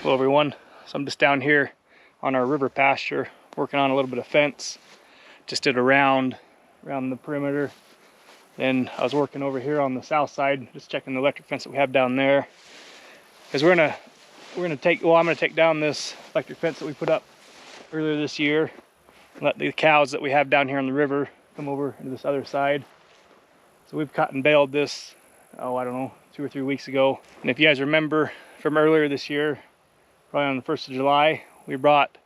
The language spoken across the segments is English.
Hello everyone. So I'm just down here on our river pasture working on a little bit of fence. Just did a round around the perimeter. Then I was working over here on the south side, just checking the electric fence that we have down there. Because I'm gonna take down this electric fence that we put up earlier this year and let the cows that we have down here on the river come over to this other side. So we've cut and baled this, I don't know, 2 or 3 weeks ago. And if you guys remember from earlier this year, probably on the 1st of July, we brought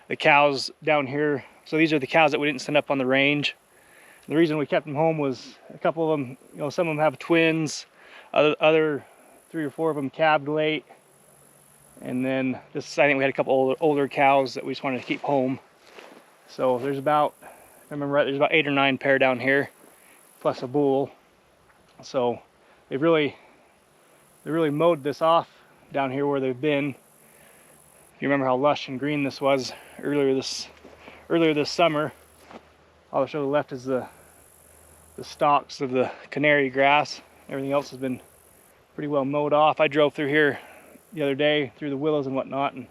the cows down here. So these are the cows that we didn't send up on the range. And the reason we kept them home was a couple of them, some of them have twins, other 3 or 4 of them calved late. And then I think we had a couple older cows that we just wanted to keep home. So there's about, if I remember right, there's about 8 or 9 pair down here, plus a bull. So they really mowed this off down here where they've been. If you remember how lush and green this was earlier this summer, all that's really left is the stalks of the canary grass. Everything else has been pretty well mowed off. I drove through here the other day through the willows and whatnot, and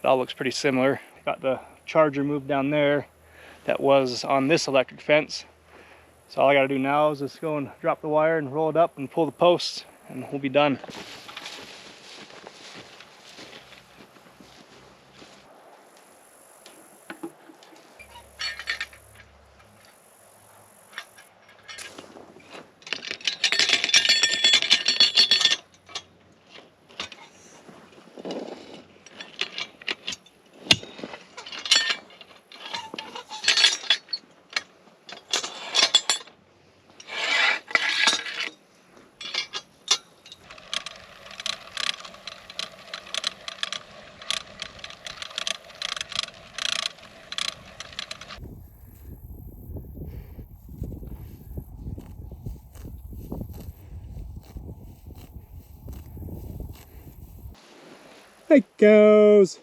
it all looks pretty similar. Got the charger moved down there that was on this electric fence. So all I gotta do now is just go and drop the wire and roll it up and pull the posts, and we'll be done. Hey, goes.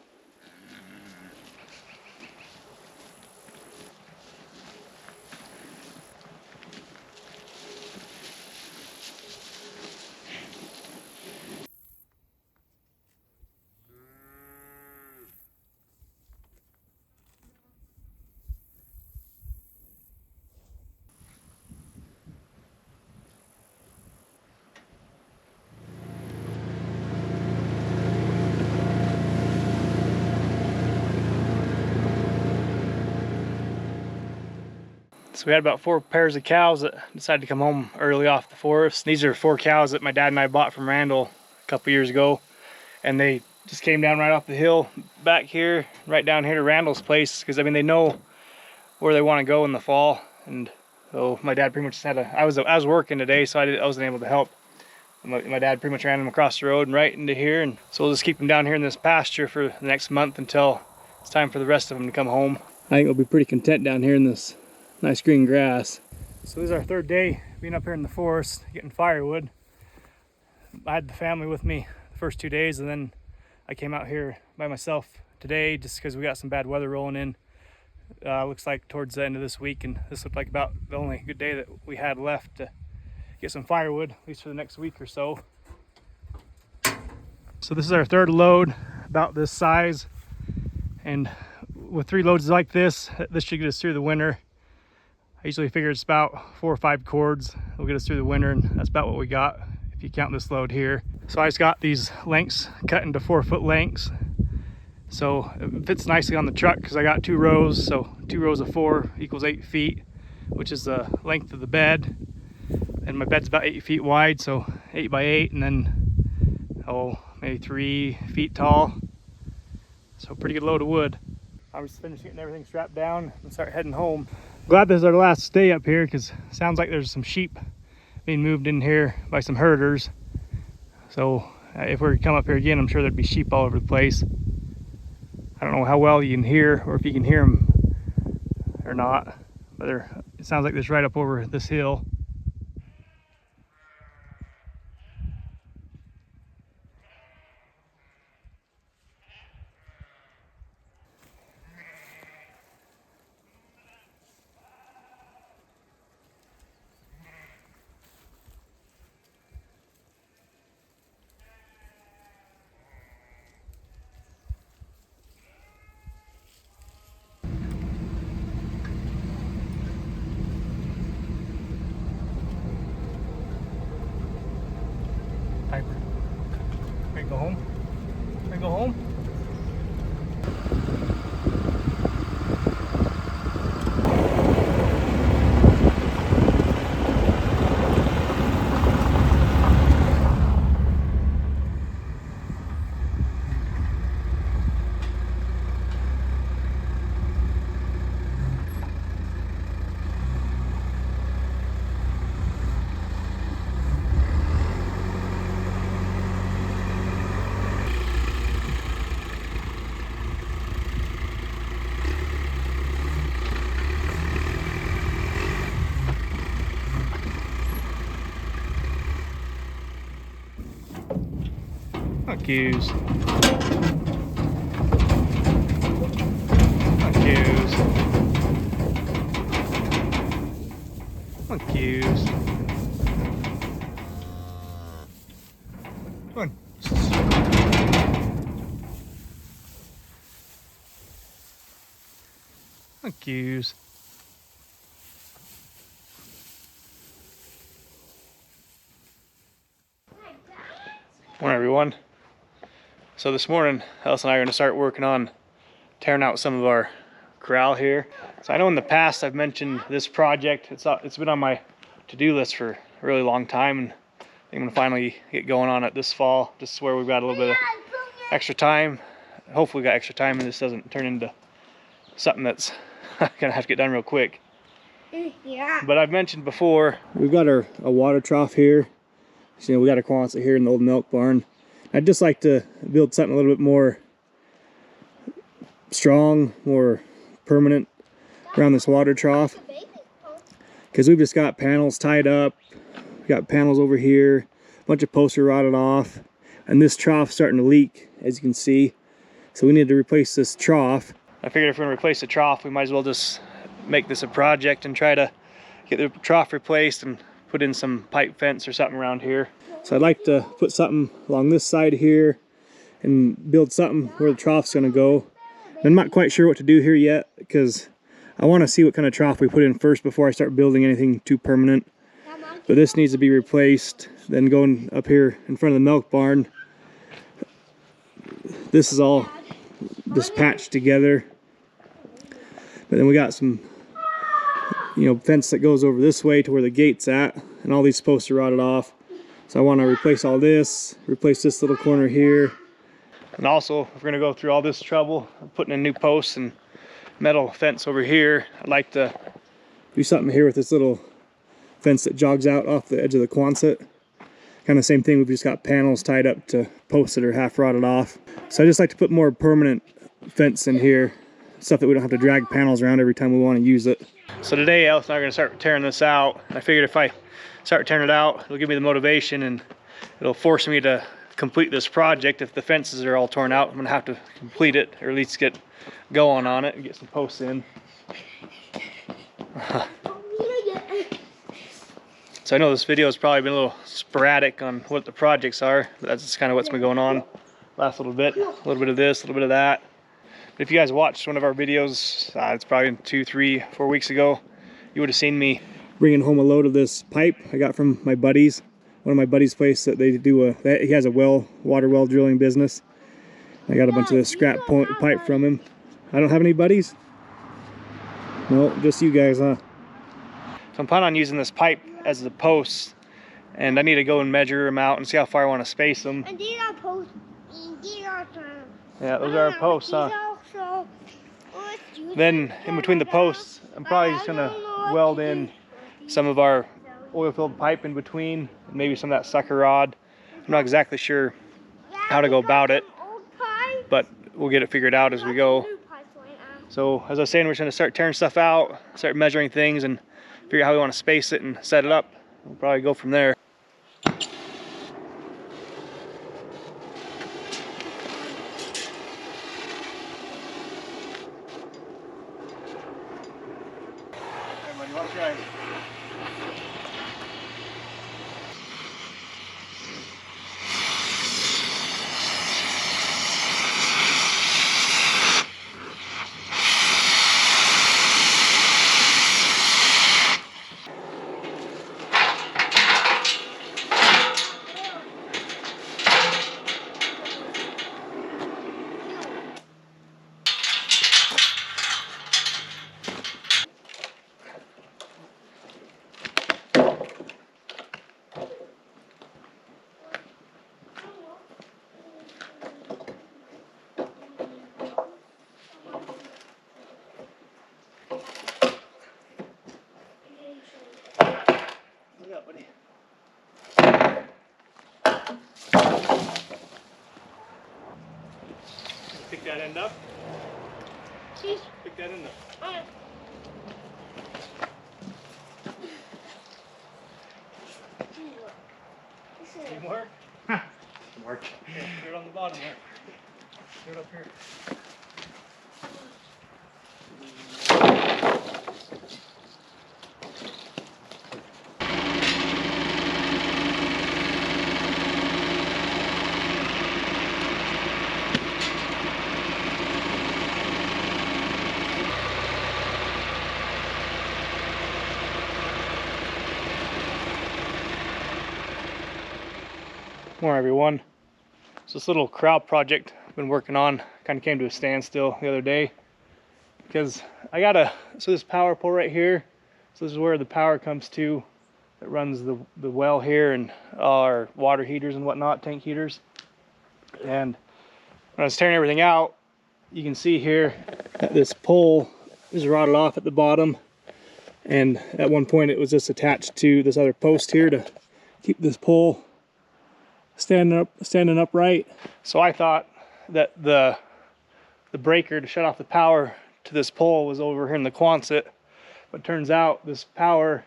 So we had about 4 pairs of cows that decided to come home early off the forest. These are 4 cows that my dad and I bought from Randall a couple years ago. And they just came down right off the hill back here, right down here to Randall's place. Because I mean, they know where they want to go in the fall. And so my dad pretty much just had I was working today, so I wasn't able to help. My dad pretty much ran them across the road and right into here. And so we'll just keep them down here in this pasture for the next month until it's time for the rest of them to come home. I think we'll be pretty content down here in this nice green grass. So this is our 3rd day being up here in the forest getting firewood. I had the family with me the first 2 days, and then I came out here by myself today just because we got some bad weather rolling in. Looks like towards the end of this week, and this looked like about the only good day that we had left to get some firewood, at least for the next week or so. So this is our 3rd load, about this size, and with 3 loads like this should get us through the winter. I usually figure it's about 4 or 5 cords will get us through the winter, and that's about what we got if you count this load here. So I just got these lengths cut into 4-foot lengths, so it fits nicely on the truck because I got 2 rows. So 2 rows of 4 equals 8 feet, which is the length of the bed, and my bed's about 8 feet wide, so 8 by 8, and then maybe 3 feet tall. So pretty good load of wood. I'm just finished getting everything strapped down and start heading home. Glad this is our last day up here because it sounds like there's some sheep being moved in here by some herders. So if we were to come up here again, I'm sure there'd be sheep all over the place. I don't know how well you can hear, or if you can hear them or not, but it sounds like there's right up over this hill. Go home? Can I go home? Accuse. Accuse. Accuse. Come on. Accuse. Morning, everyone. So this morning, Ellis and I are going to start working on tearing out some of our corral here. So I know in the past I've mentioned this project. It's been on my to-do list for a really long time, and I'm going to finally get going on it this fall. This is where we've got a little bit of extra time. Hopefully we got extra time and this doesn't turn into something that's going to have to get done real quick. Yeah. But I've mentioned before, we've got a water trough here. So, you know, we got a Quonset here in the old milk barn. I'd just like to build something a little bit more strong, more permanent around this water trough, because we've just got panels tied up. We got panels over here, a bunch of posts are rotted off, and this trough's starting to leak, as you can see. So we need to replace this trough. I figured if we're going to replace the trough, we might as well just make this a project and try to get the trough replaced and put in some pipe fence or something around here. So I'd like to put something along this side here and build something where the trough's going to go. I'm not quite sure what to do here yet, because I want to see what kind of trough we put in first before I start building anything too permanent. But this needs to be replaced. Then going up here in front of the milk barn, this is all just patched together. But then we got some, you know, fence that goes over this way to where the gate's at, and all these posts are rotted off. So I want to replace all this, replace this little corner here. And also, if we're going to go through all this trouble of putting in new posts and metal fence over here, I'd like to do something here with this little fence that jogs out off the edge of the Quonset. Kind of the same thing, we've just got panels tied up to posts that are half rotted off. So I just like to put more permanent fence in here, stuff that we don't have to drag panels around every time we want to use it. So today, Ellis and I are going to start tearing this out. I figured if I start tearing it out, it'll give me the motivation and it'll force me to complete this project. If the fences are all torn out, I'm gonna have to complete it, or at least get going on it and get some posts in. So I know this video has probably been a little sporadic on what the projects are, but that's just kind of what's been going on last little bit. A little bit of this, a little bit of that. But if you guys watched one of our videos, it's probably 2, 3, 4 weeks ago, you would have seen me bringing home a load of this pipe I got from my buddies. One of my buddies' place that they do he has a water well drilling business. I got a bunch of this scrap pipe from him. I don't have any buddies? No, just you guys, huh? So I'm planning on using this pipe as the posts, and I need to go and measure them out and see how far I want to space them. And these are posts. Yeah, those are our posts, huh? Then in between the posts, I'm probably just gonna weld in some of our oil-filled pipe in between, maybe some of that sucker rod. I'm not exactly sure how to go about it, but we'll get it figured out as we go. So as I was saying, we're just gonna start tearing stuff out, start measuring things, and figure out how we want to space it and set it up. We'll probably go from there. Everybody, watch right. Pick that end up. Pick that end up. Any more? Mark. Okay, put it on the bottom there. Put it up here. More everyone. So this little corral project I've been working on kind of came to a standstill the other day because I got so this power pole right here, so this is where the power comes to that runs the well here and our water heaters and whatnot, tank heaters. And when I was tearing everything out, you can see here that this pole is rotted off at the bottom, and at one point it was just attached to this other post here to keep this pole standing upright. So I thought that the breaker to shut off the power to this pole was over here in the Quonset, but turns out this power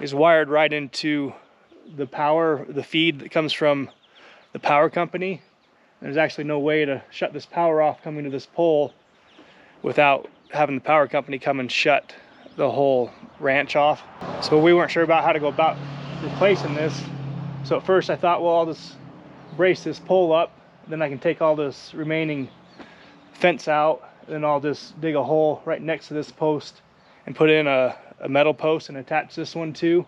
is wired right into the feed that comes from the power company. There's actually no way to shut this power off coming to this pole without having the power company come and shut the whole ranch off. So we weren't sure about how to go about replacing this. So at first I thought, well, I'll just brace this pole up, then I can take all this remaining fence out, then I'll just dig a hole right next to this post and put in a metal post and attach this one too.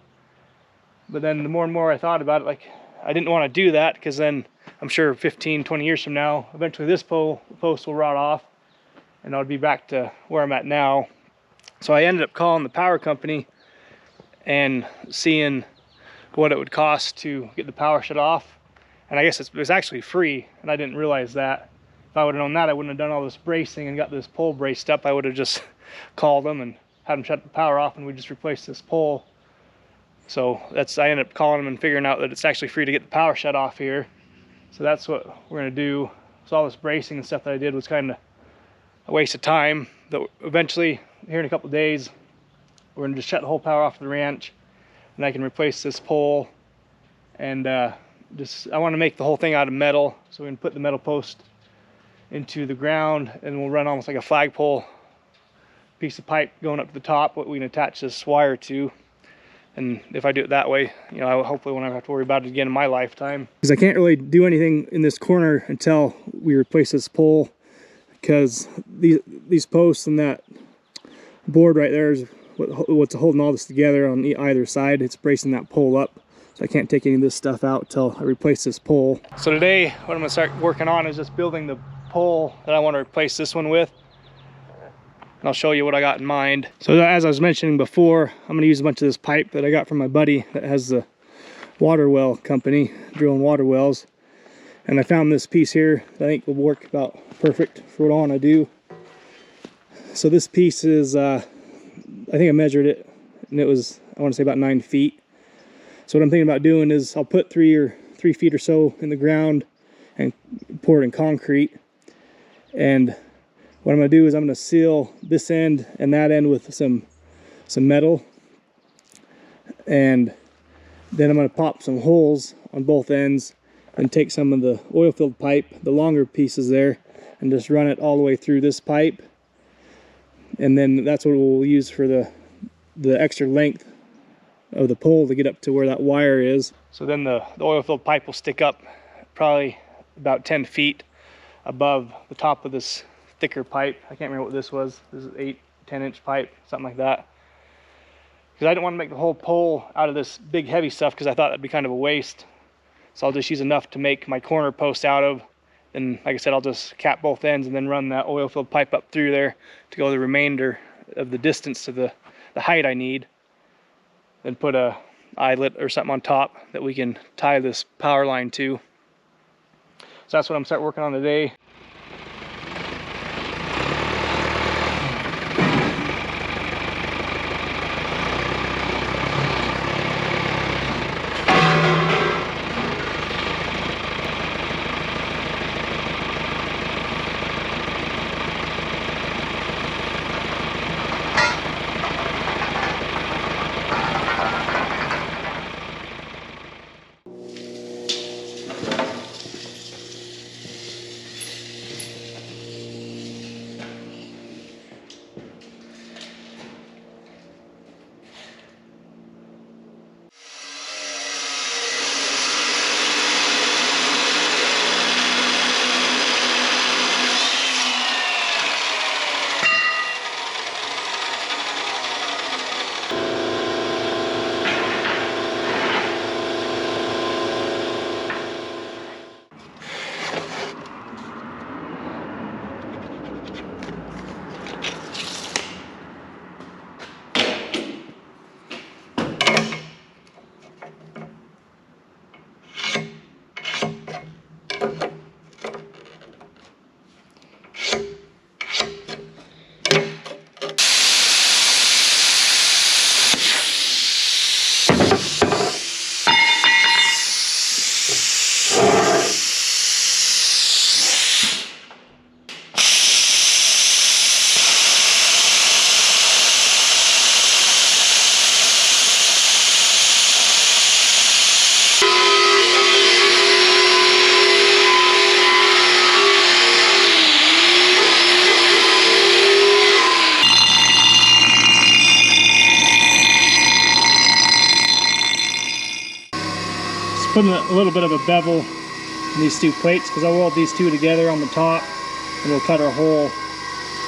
But then the more and more I thought about it, like, I didn't want to do that because then I'm sure 15-20 years from now eventually this post will rot off and I'll be back to where I'm at now. So I ended up calling the power company and seeing what it would cost to get the power shut off. And I guess it was actually free, and I didn't realize that. If I would have known that, I wouldn't have done all this bracing and got this pole braced up. I would have just called them and had them shut the power off, and we just replaced this pole. So I ended up calling them and figuring out that it's actually free to get the power shut off here. So that's what we're gonna do. So all this bracing and stuff that I did was kind of a waste of time. But eventually, here in a couple of days, we're gonna just shut the whole power off the ranch, and I can replace this pole. And I want to make the whole thing out of metal, so we can put the metal post into the ground, and we'll run almost like a flagpole piece of pipe going up to the top, what we can attach this wire to. And if I do it that way, you know, I hopefully won't have to worry about it again in my lifetime. Because I can't really do anything in this corner until we replace this pole, because these posts and that board right there is what's holding all this together on either side. It's bracing that pole up. So I can't take any of this stuff out till I replace this pole. So today, what I'm gonna start working on is just building the pole that I want to replace this one with. And I'll show you what I got in mind. So as I was mentioning before, I'm gonna use a bunch of this pipe that I got from my buddy that has the water well company, drilling water wells. And I found this piece here that I think will work about perfect for what I wanna do. So this piece is, I think I measured it, and it was, I wanna say about 9 feet. So what I'm thinking about doing is I'll put 3 feet or so in the ground and pour it in concrete. And what I'm gonna do is I'm gonna seal this end and that end with some metal. And then I'm gonna pop some holes on both ends and take some of the oil filled pipe, the longer pieces there, and just run it all the way through this pipe. And then that's what we'll use for the extra length of the pole to get up to where that wire is. So then the oil filled pipe will stick up probably about 10 feet above the top of this thicker pipe. I can't remember what this was. This is 8-10 inch pipe, something like that. Because I didn't want to make the whole pole out of this big heavy stuff, because I thought that'd be kind of a waste. So I'll just use enough to make my corner post out of. And like I said, I'll just cap both ends and then run that oil filled pipe up through there to go the remainder of the distance to the height I need. Then put a eyelet or something on top that we can tie this power line to. So that's what I'm starting working on today. putting a little bit of a bevel in these two plates because I'll weld these two together on the top, and we'll cut our hole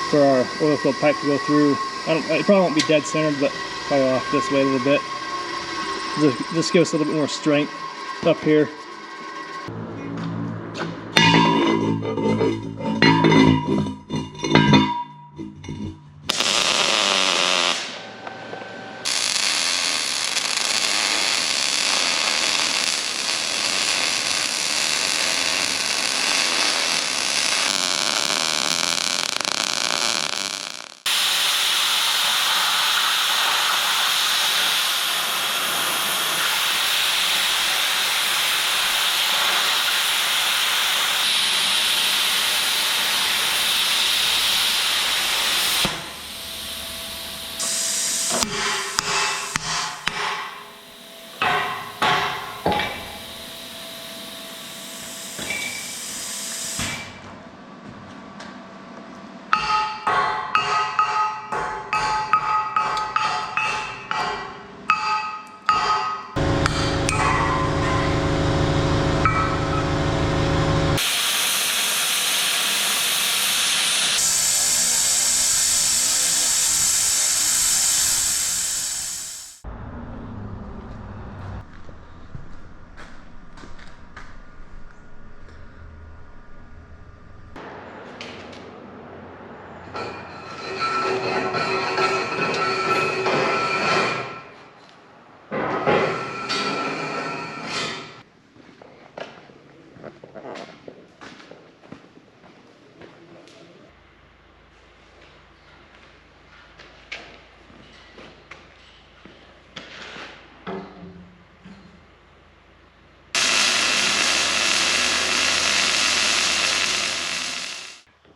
for our oil field pipe to go through. It probably won't be dead centered, but probably off this way a little bit. This gives us a little bit more strength up here.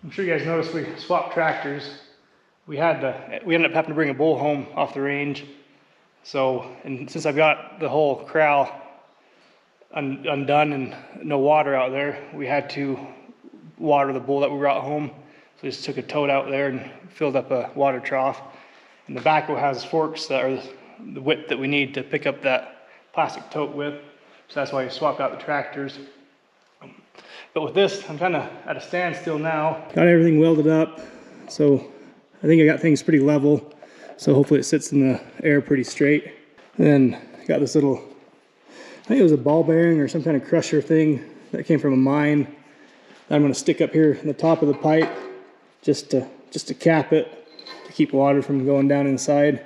I'm sure you guys noticed we swapped tractors. We ended up having to bring a bull home off the range. And since I've got the whole corral undone and no water out there, we had to water the bull that we brought home. So we just took a tote out there and filled up a water trough. And the backhoe has forks that are the width that we need to pick up that plastic tote with. So that's why we swapped out the tractors. But with this, I'm kind of at a standstill now. Got everything welded up, so I think I got things pretty level. So hopefully it sits in the air pretty straight. And then I got this little, I think it was a ball bearing or some kind of crusher thing that came from a mine that I'm going to stick up here in the top of the pipe just to cap it, to keep water from going down inside.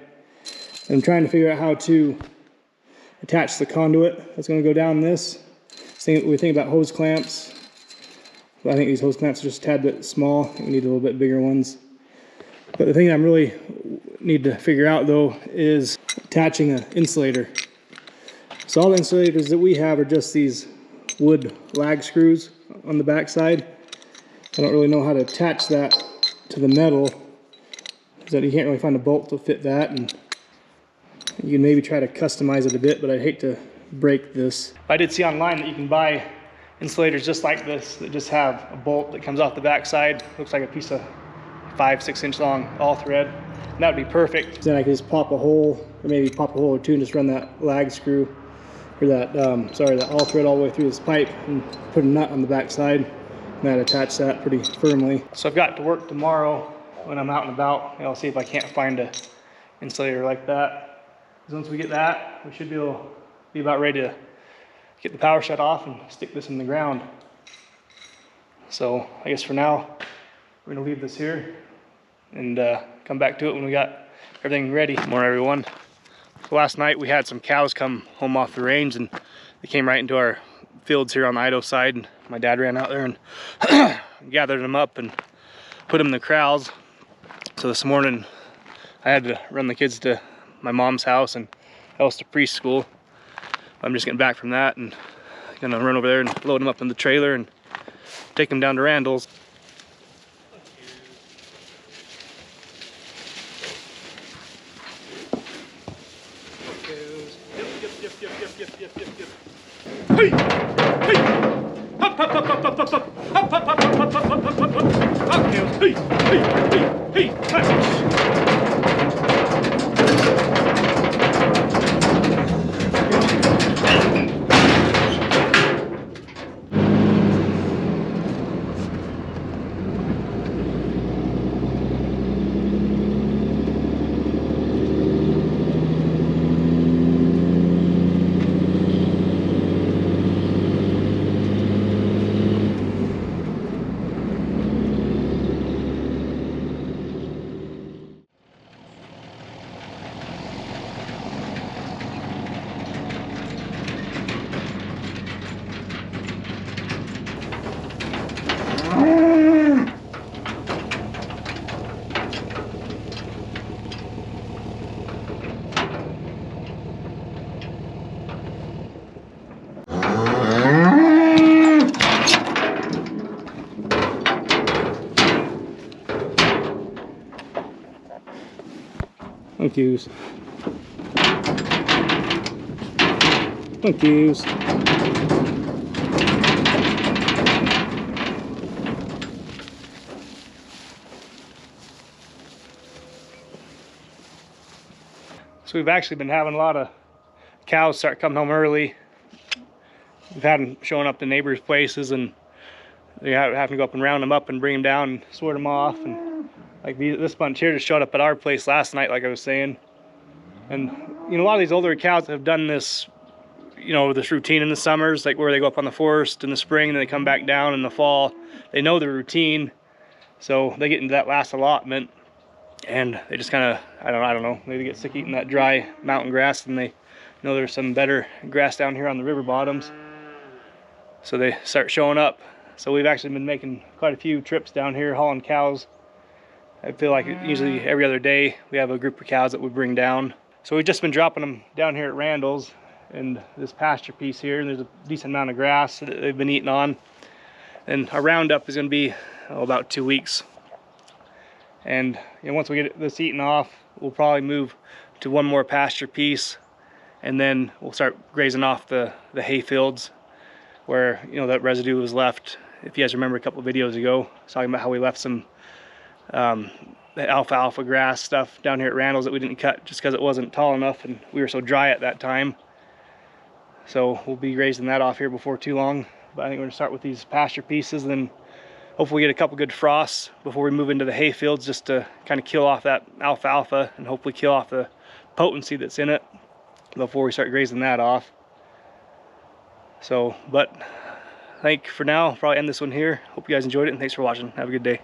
And I'm trying to figure out how to attach the conduit that's going to go down this. We think about hose clamps. I think these hose clamps are just a tad bit small. We need a little bit bigger ones. But the thing I really need to figure out though is attaching an insulator. So all the insulators that we have are just these wood lag screws on the back side. I don't really know how to attach that to the metal, because you can't really find a bolt to fit that, and you can maybe try to customize it a bit, but I'd hate to break this. I did see online that you can buy insulators just like this that just have a bolt that comes off the back side. Looks like a piece of 5-6 inch long all thread. And that would be perfect. Then I could just pop a hole, or maybe pop a hole or two, and just run that lag screw, or that that all thread all the way through this pipe, and put a nut on the back side, and I'd attach that pretty firmly. So I've got to work tomorrow when I'm out and about. I'll see if I can't find a insulator like that. Because once we get that, we should be about ready to get the power shut off and stick this in the ground. So I guess for now, we're gonna leave this here and come back to it when we got everything ready. Good morning, everyone. So last night we had some cows come home off the range, and they came right into our fields here on the Idaho side, and my dad ran out there and gathered them up and put them in the corrals. So this morning I had to run the kids to my mom's house and else to preschool. I'm just getting back from that and gonna run over there and load them up in the trailer and take them down to Randall's. Hey! Hey! Hop, hop, hop, hop, hop, hop, hop, hop, hop, hop, hop, hop, hop, hop, hop, hey, hey, hey, hey, hey, Thank yous. Thank yous. So we've actually been having a lot of cows start coming home early. We've had them showing up to neighbors' places, and they have to go up and round them up and bring them down and sort them off. And like this bunch here just showed up at our place last night, like I was saying. And you know, a lot of these older cows have done this, you know, this routine in the summers, like where they go up on the forest in the spring and then they come back down in the fall. They know the routine, so they get into that last allotment, and they just kind of, I don't know, maybe get sick eating that dry mountain grass, and they know there's some better grass down here on the river bottoms, so they start showing up. So we've actually been making quite a few trips down here hauling cows. I feel like usually every other day we have a group of cows that we bring down. So we've just been dropping them down here at Randall's and this pasture piece here, and there's a decent amount of grass that they've been eating on. And our roundup is going to be about 2 weeks. And you know, once we get this eaten off, we'll probably move to one more pasture piece, and then we'll start grazing off the hay fields where, you know, that residue was left. If you guys remember a couple of videos ago, I was talking about how we left some the alfalfa grass stuff down here at Randall's that we didn't cut just because it wasn't tall enough and we were so dry at that time. So we'll be grazing that off here before too long. But I think we're gonna start with these pasture pieces, and then hopefully get a couple good frosts before we move into the hay fields, just to kind of kill off that alfalfa and hopefully kill off the potency that's in it before we start grazing that off. So, but I think for now, I'll probably end this one here. Hope you guys enjoyed it, and thanks for watching. Have a good day.